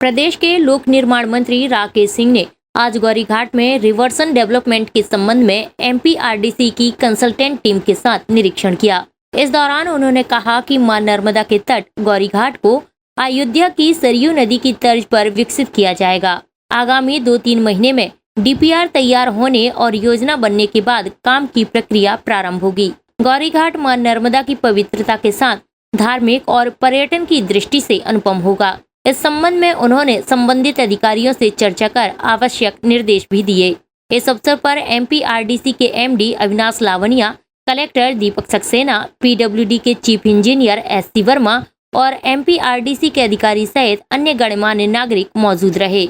प्रदेश के लोक निर्माण मंत्री राकेश सिंह ने आज गौरीघाट में रिवर्सन डेवलपमेंट के संबंध में एमपीआरडीसी की कंसल्टेंट टीम के साथ निरीक्षण किया। इस दौरान उन्होंने कहा कि मां नर्मदा के तट गौरीघाट को अयोध्या की सरयू नदी की तर्ज पर विकसित किया जाएगा। आगामी 2-3 महीने में डीपीआर तैयार होने और योजना बनने के बाद काम की प्रक्रिया प्रारंभ होगी। गौरीघाट मां नर्मदा की पवित्रता के साथ धार्मिक और पर्यटन की दृष्टि से अनुपम होगा। इस संबंध में उन्होंने संबंधित अधिकारियों से चर्चा कर आवश्यक निर्देश भी दिए। इस अवसर पर एमपीआरडीसी के MD Avinash Lavania, collector Deepak Saxena, PWD के चीफ इंजीनियर एससी वर्मा और एमपीआरडीसी के अधिकारी सहित अन्य गणमान्य नागरिक मौजूद रहे।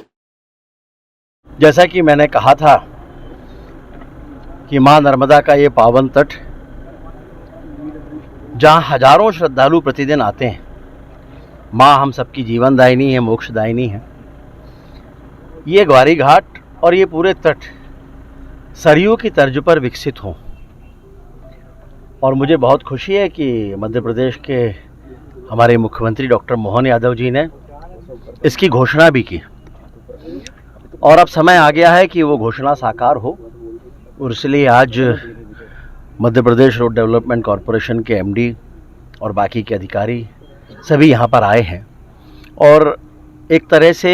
जैसा कि मैंने कहा था कि मां नर्मदा का ये पावन तट, जहां हजारों श्रद्धालु प्रतिदिन आते हैं, मां हम सबकी जीवनदायिनी है, मोक्षदायिनी है। ये गौरीघाट और ये पूरे तट सरयू की तर्ज पर विकसित हों, और मुझे बहुत खुशी है कि मध्य प्रदेश के हमारे मुख्यमंत्री डॉक्टर मोहन यादव जी ने इसकी घोषणा भी की, और अब समय आ गया है कि वो घोषणा साकार हो। और इसलिए आज Madhya Pradesh road development corporation के एमडी और बाकी के अधिकारी सभी यहाँ पर आए हैं, और एक तरह से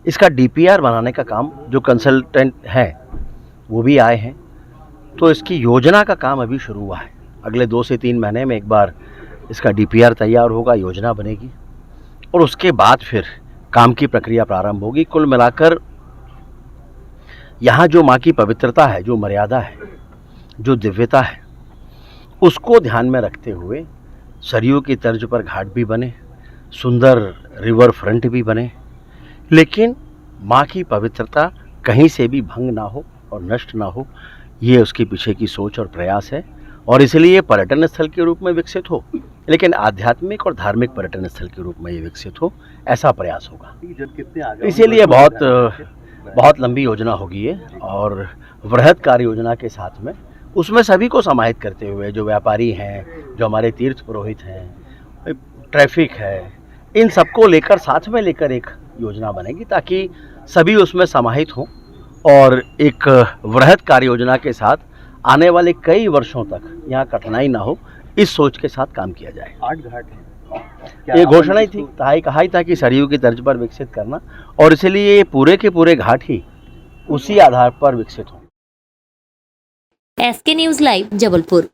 इसका डीपीआर बनाने का काम, जो कंसल्टेंट हैं वो भी आए हैं। तो इसकी योजना का काम अभी शुरू हुआ है। अगले 2 से 3 महीने में एक बार इसका डीपीआर तैयार होगा, योजना बनेगी, और उसके बाद फिर काम की प्रक्रिया प्रारंभ होगी। कुल मिलाकर यहाँ जो माँ की पवित्रता है, जो मर्यादा है, जो दिव्यता है, उसको ध्यान में रखते हुए सरयू की तर्ज पर घाट भी बने, सुंदर रिवर फ्रंट भी बने, लेकिन माँ की पवित्रता कहीं से भी भंग ना हो और नष्ट ना हो, ये उसके पीछे की सोच और प्रयास है। और इसलिए पर्यटन स्थल के रूप में विकसित हो, लेकिन आध्यात्मिक और धार्मिक पर्यटन स्थल के रूप में ये विकसित हो, ऐसा प्रयास होगा। इसीलिए बहुत लंबी योजना होगी ये, और वृहद कार्य योजना के साथ में उसमें सभी को समाहित करते हुए, जो व्यापारी हैं, जो हमारे तीर्थ पुरोहित हैं, ट्रैफिक है, इन सबको लेकर, साथ में लेकर एक योजना बनेगी, ताकि सभी उसमें समाहित हों और एक वृहद कार्य योजना के साथ आने वाले कई वर्षों तक यहाँ कठिनाई ना हो, इस सोच के साथ काम किया जाए। 8 घाट हैं। ये घोषणा ही थी, कहा ही था कि सरयू की तर्ज पर विकसित करना, और इसलिए पूरे के पूरे घाट ही उसी आधार पर विकसित हों। SK news live, Jabalpur.